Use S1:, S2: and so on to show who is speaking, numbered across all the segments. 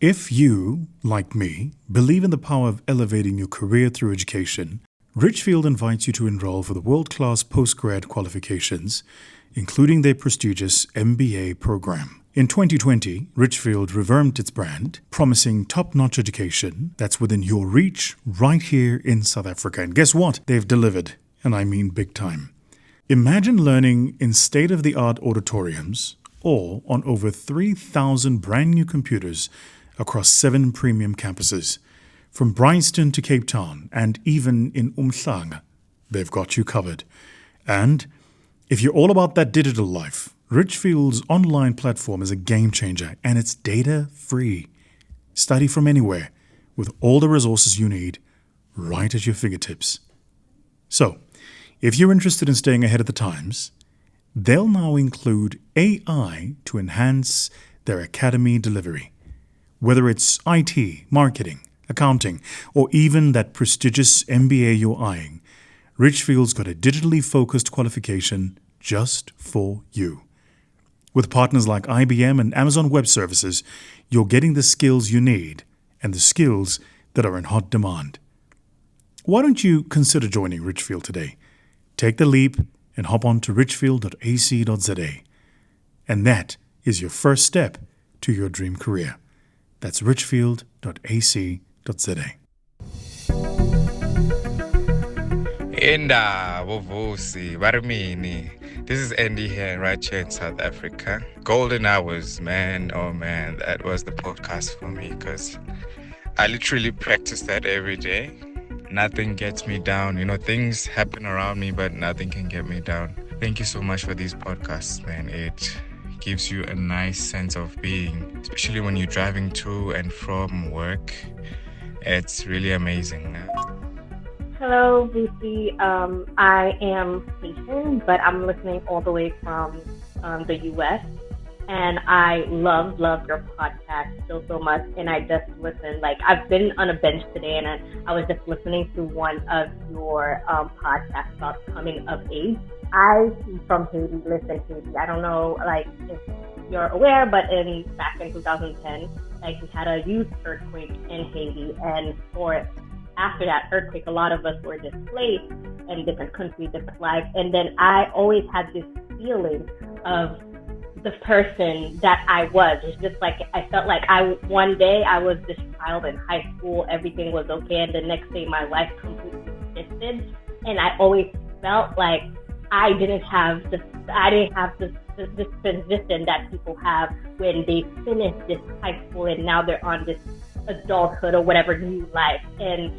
S1: If you, like me, believe in the power of elevating your career through education, Richfield invites you to enroll for the world-class postgrad qualifications, including their prestigious MBA program. In 2020, Richfield revamped its brand, promising top-notch education that's within your reach right here in South Africa. And guess what? They've delivered, and I mean big time. Imagine learning in state-of-the-art auditoriums or on over 3,000 brand new computers across 7 premium campuses. From Bryanston to Cape Town and even in Umhlanga, they've got you covered. And if you're all about that digital life, Richfield's online platform is a game changer and it's data-free. Study from anywhere with all the resources you need right at your fingertips. So, if you're interested in staying ahead of the times, they'll now include AI to enhance their academy delivery. Whether it's IT, marketing, accounting, or even that prestigious MBA you're eyeing, Richfield's got a digitally focused qualification just for you. With partners like IBM and Amazon Web Services, you're getting the skills you need and the skills that are in hot demand. Why don't you consider joining Richfield today? Take the leap and hop on to Richfield.ac.za. And that is your first step to your dream career. That's Richfield.ac.za.
S2: Vusi, Barimini. This is Andy here, right here in South Africa. Golden hours, man. Oh man, that was the podcast for me because I literally practice that every day. Nothing gets me down. Things happen around me, but nothing can get me down. Thank you so much for these podcasts, man. It gives you a nice sense of being, especially when you're driving to and from work. It's really amazing.
S3: Hello, Vusi. I am Haitian, but I'm listening all the way from the U.S. And I love your podcast so much. And I just listened, I've been on a bench today and I was just listening to one of your podcasts about coming of age. I, from Haiti, live in Haiti. I don't know, if you're aware, but back in 2010, we had a huge earthquake in Haiti. And after that earthquake, a lot of us were displaced in different countries, different lives. And then I always had this feeling of the person that I was. It's just I felt one day I was this child in high school, everything was okay, and the next day my life completely shifted. And I always felt like I didn't have this transition that people have when they finish this high school and now they're on this adulthood or whatever new life. And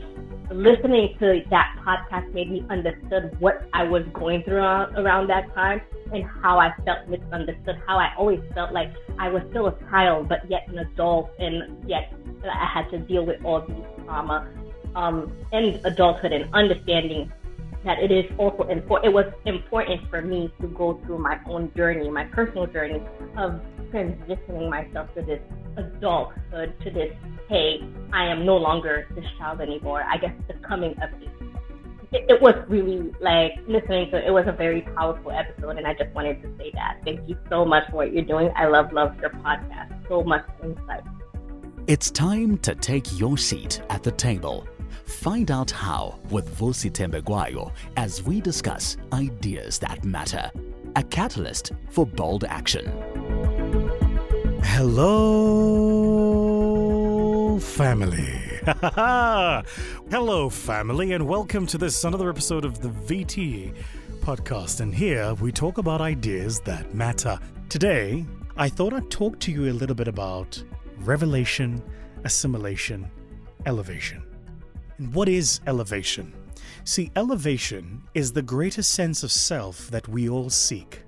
S3: listening to that podcast made me understood what I was going through around that time and how I felt misunderstood, how I always felt like I was still a child but yet an adult, and yet I had to deal with all these trauma and adulthood, and understanding that it is also important. It was important for me to go through my own journey, my personal journey of transitioning myself to this adulthood, to this, hey, I am no longer this child anymore. I guess the coming of age. It was really listening to it was a very powerful episode, and I just wanted to say that. Thank you so much for what you're doing. I love your podcast. So much insight.
S4: It's time to take your seat at the table. Find out how with Vusi Thembekwayo as we discuss ideas that matter. A catalyst for bold action.
S1: Hello, family. Hello, family, and welcome to this another episode of the VT podcast. And here we talk about ideas that matter. Today, I thought I'd talk to you a little bit about revelation, assimilation, elevation. And what is elevation? See, elevation is the greatest sense of self that we all seek.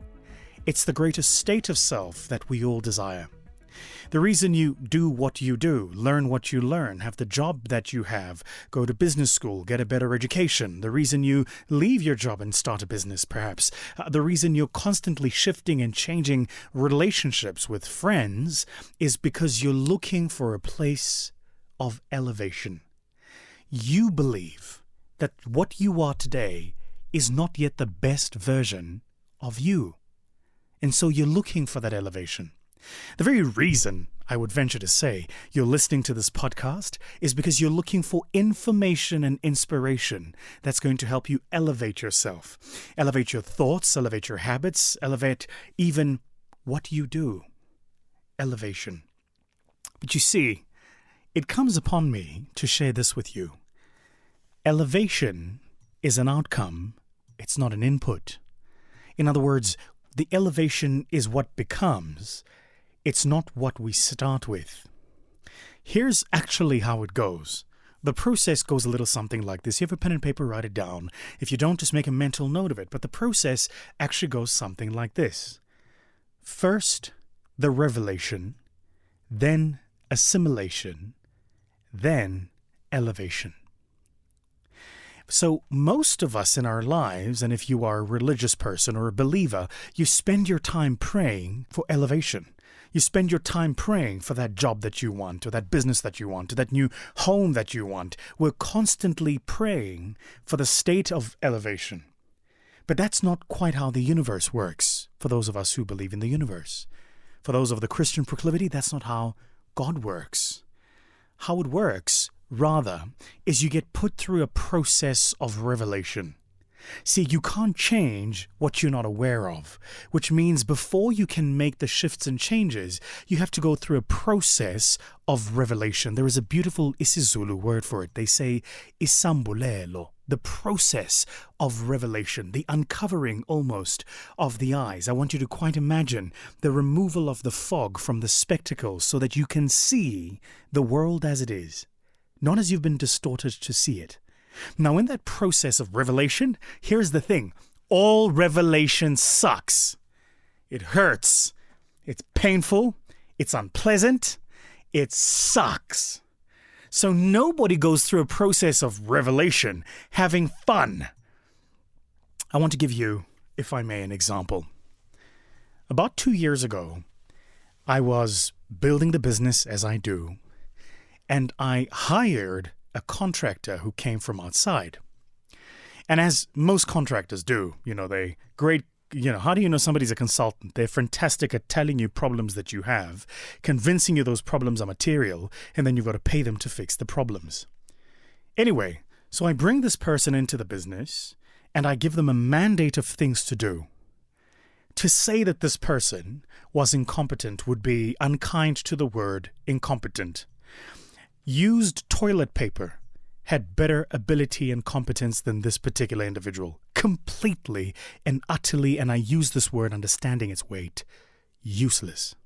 S1: It's the greatest state of self that we all desire. The reason you do what you do, learn what you learn, have the job that you have, go to business school, get a better education, the reason you leave your job and start a business perhaps, the reason you're constantly shifting and changing relationships with friends is because you're looking for a place of elevation. You believe that what you are today is not yet the best version of you. And so you're looking for that elevation. The very reason, I would venture to say, you're listening to this podcast is because you're looking for information and inspiration that's going to help you elevate yourself, elevate your thoughts, elevate your habits, elevate even what you do. Elevation. But you see, it comes upon me to share this with you. Elevation is an outcome, it's not an input. In other words, the elevation is what becomes. It's not what we start with. Here's actually how it goes. The process goes a little something like this. You have a pen and paper, write it down. If you don't, just make a mental note of it. But the process actually goes something like this. First, the revelation, then assimilation, then elevation. So most of us in our lives, and if you are a religious person or a believer, you spend your time praying for elevation. You spend your time praying for that job that you want, or that business that you want, or that new home that you want. We're constantly praying for the state of elevation. But that's not quite how the universe works, for those of us who believe in the universe. For those of the Christian proclivity, that's not how God works. How it works, rather, is you get put through a process of revelation. See, you can't change what you're not aware of, which means before you can make the shifts and changes, you have to go through a process of revelation. There is a beautiful isiZulu word for it. They say isambulelo, the process of revelation, the uncovering almost of the eyes. I want you to quite imagine the removal of the fog from the spectacles so that you can see the world as it is, not as you've been distorted to see it. Now, in that process of revelation, here's the thing. All revelation sucks. It hurts. It's painful. It's unpleasant. It sucks. So nobody goes through a process of revelation having fun. I want to give you, if I may, an example. About 2 years ago, I was building the business as I do, and I hired a contractor who came from outside. And as most contractors do, how do you know somebody's a consultant? They're fantastic at telling you problems that you have, convincing you those problems are material, and then you've got to pay them to fix the problems. Anyway, so I bring this person into the business, and I give them a mandate of things to do. To say that this person was incompetent would be unkind to the word incompetent. Used toilet paper had better ability and competence than this particular individual. Completely and utterly, and I use this word understanding its weight, useless.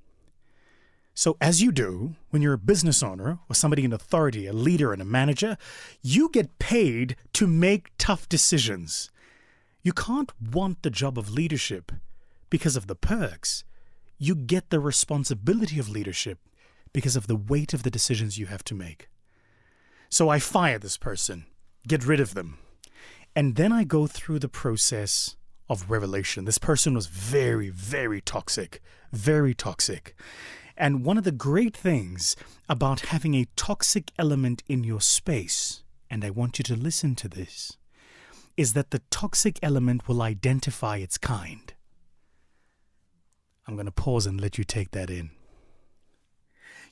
S1: So as you do, when you're a business owner or somebody in authority, a leader and a manager, you get paid to make tough decisions. You can't want the job of leadership because of the perks. You get the responsibility of leadership because of the weight of the decisions you have to make. So I fire this person, get rid of them, and then I go through the process of revelation. This person was very, very toxic, very toxic. And one of the great things about having a toxic element in your space, and I want you to listen to this, is that the toxic element will identify its kind. I'm going to pause and let you take that in.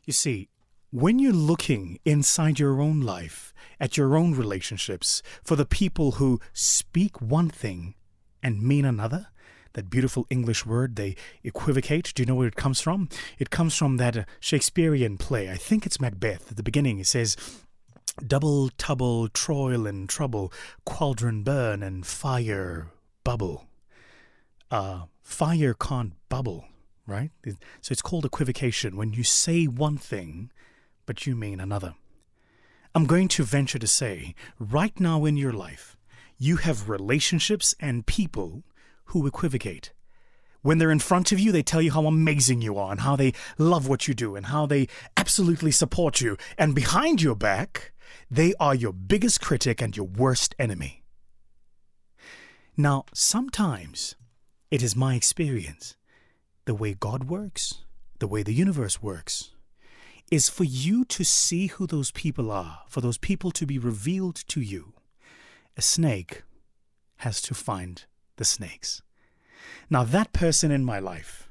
S1: You see, when you're looking inside your own life, at your own relationships, for the people who speak one thing and mean another, that beautiful English word, they equivocate. Do you know where it comes from? It comes from that Shakespearean play. I think it's Macbeth. At the beginning, it says, double, tubble, troil and trouble, cauldron burn and fire bubble. Fire can't bubble, right? So it's called equivocation, when you say one thing, but you mean another. I'm going to venture to say, right now in your life, you have relationships and people who equivocate. When they're in front of you, they tell you how amazing you are and how they love what you do and how they absolutely support you. And behind your back, they are your biggest critic and your worst enemy. Now, sometimes it is my experience, the way God works, the way the universe works, is for you to see who those people are, for those people to be revealed to you. A snake has to find the snakes. Now, that person in my life,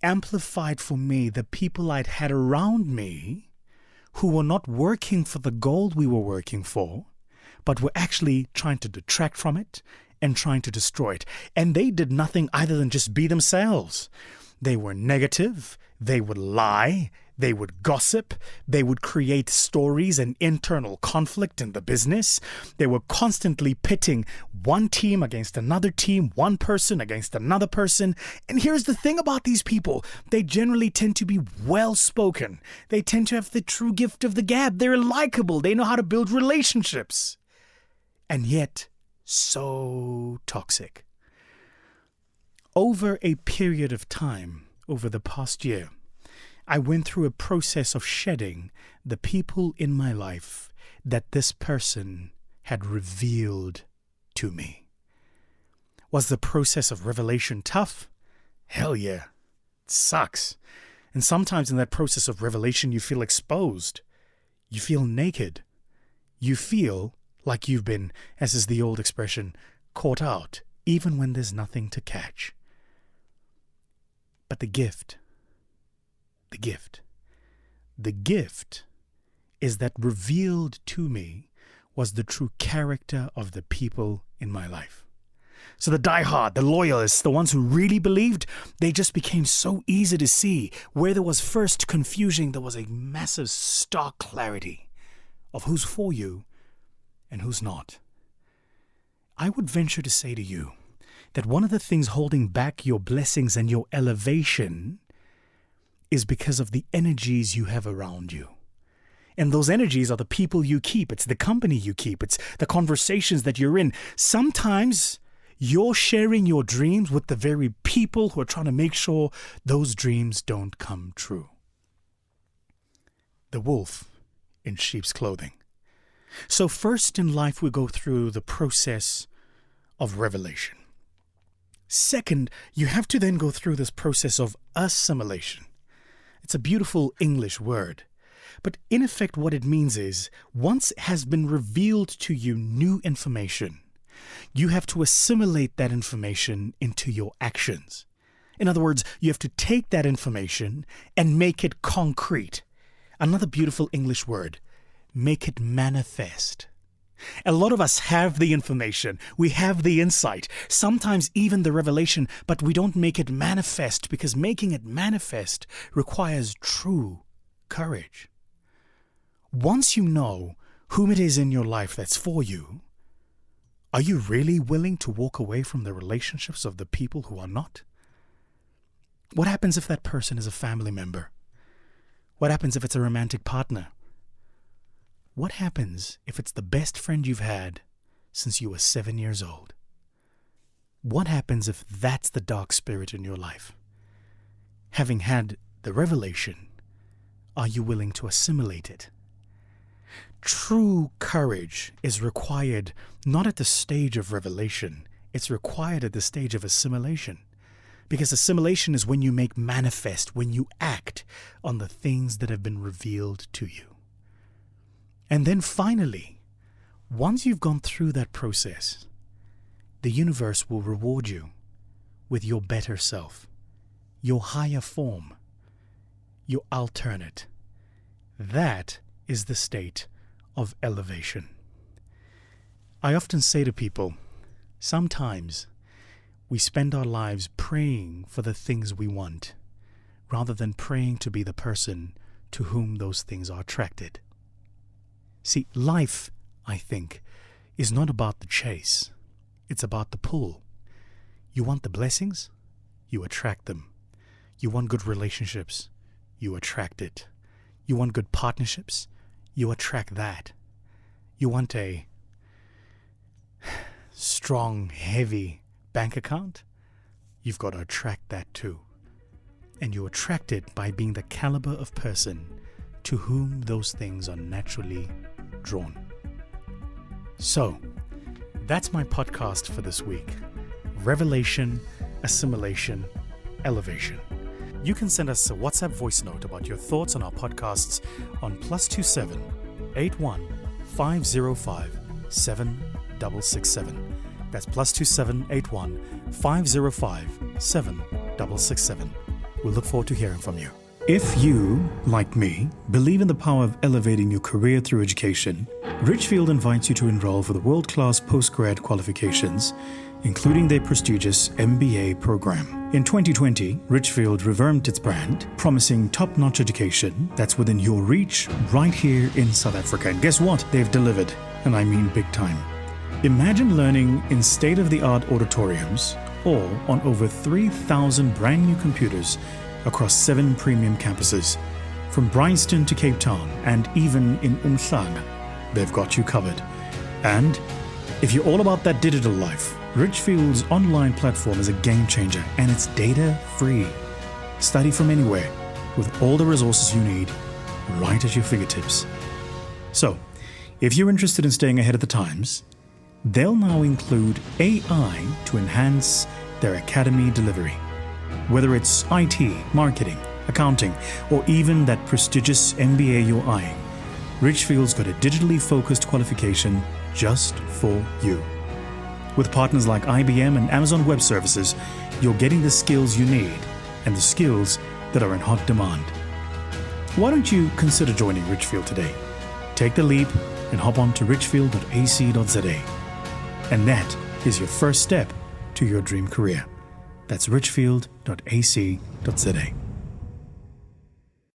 S1: amplified for me the people I'd had around me who were not working for the goal we were working for, but were actually trying to detract from it and trying to destroy it. And they did nothing other than just be themselves. They were negative, they would lie, they would gossip, they would create stories and internal conflict in the business. They were constantly pitting one team against another team, one person against another person. And here's the thing about these people. They generally tend to be well-spoken. They tend to have the true gift of the gab. They're likable. They know how to build relationships. And yet, so toxic. Over a period of time, over the past year, I went through a process of shedding the people in my life that this person had revealed to me. Was the process of revelation tough? Hell yeah. It sucks. And sometimes in that process of revelation, you feel exposed. You feel naked. You feel like you've been, as is the old expression, caught out, even when there's nothing to catch. But the gift is that revealed to me was the true character of the people in my life. So the diehard, the loyalists, the ones who really believed, they just became so easy to see. Where there was first confusion, there was a massive stark clarity of who's for you and who's not. I would venture to say to you that one of the things holding back your blessings and your elevation is because of the energies you have around you. And those energies are the people you keep. It's the company you keep. It's the conversations that you're in. Sometimes you're sharing your dreams with the very people who are trying to make sure those dreams don't come true. The wolf in sheep's clothing. So first in life, we go through the process of revelation. Second, you have to then go through this process of assimilation. It's a beautiful English word. But in effect, what it means is, once has been revealed to you new information, you have to assimilate that information into your actions. In other words, you have to take that information and make it concrete. Another beautiful English word, make it manifest. A lot of us have the information, we have the insight, sometimes even the revelation, but we don't make it manifest because making it manifest requires true courage. Once you know whom it is in your life that's for you, are you really willing to walk away from the relationships of the people who are not? What happens if that person is a family member? What happens if it's a romantic partner? What happens if it's the best friend you've had since you were 7 years old? What happens if that's the dark spirit in your life? Having had the revelation, are you willing to assimilate it? True courage is required not at the stage of revelation, it's required at the stage of assimilation. Because assimilation is when you make manifest, when you act on the things that have been revealed to you. And then finally, once you've gone through that process, the universe will reward you with your better self, your higher form, your alternate. That is the state of elevation. I often say to people, sometimes we spend our lives praying for the things we want, rather than praying to be the person to whom those things are attracted. See, life, I think, is not about the chase. It's about the pull. You want the blessings? You attract them. You want good relationships? You attract it. You want good partnerships? You attract that. You want a strong, heavy bank account? You've got to attract that too. And you attract it by being the caliber of person to whom those things are naturally drawn. So, that's my podcast for this week. Revelation, assimilation, elevation. You can send us a WhatsApp voice note about your thoughts on our podcasts on +27 81 505 7667. That's +27 81 505 7667. We'll look forward to hearing from you. If you, like me, believe in the power of elevating your career through education, Richfield invites you to enroll for the world-class postgrad qualifications, including their prestigious MBA program. In 2020, Richfield revamped its brand, promising top-notch education that's within your reach right here in South Africa. And guess what? They've delivered, and I mean big time. Imagine learning in state-of-the-art auditoriums or on over 3,000 brand new computers across 7 premium campuses. From Bryanston to Cape Town and even in Umhlanga, they've got you covered. And if you're all about that digital life, Richfield's online platform is a game changer and it's data free. Study from anywhere with all the resources you need right at your fingertips. So, if you're interested in staying ahead of the times, they'll now include AI to enhance their academy delivery. Whether it's IT, marketing, accounting, or even that prestigious MBA you're eyeing, Richfield's got a digitally focused qualification just for you. With partners like IBM and Amazon Web Services, you're getting the skills you need and the skills that are in hot demand. Why don't you consider joining Richfield today? Take the leap and hop on to Richfield.ac.za. And that is your first step to your dream career. That's Richfield.ac.za.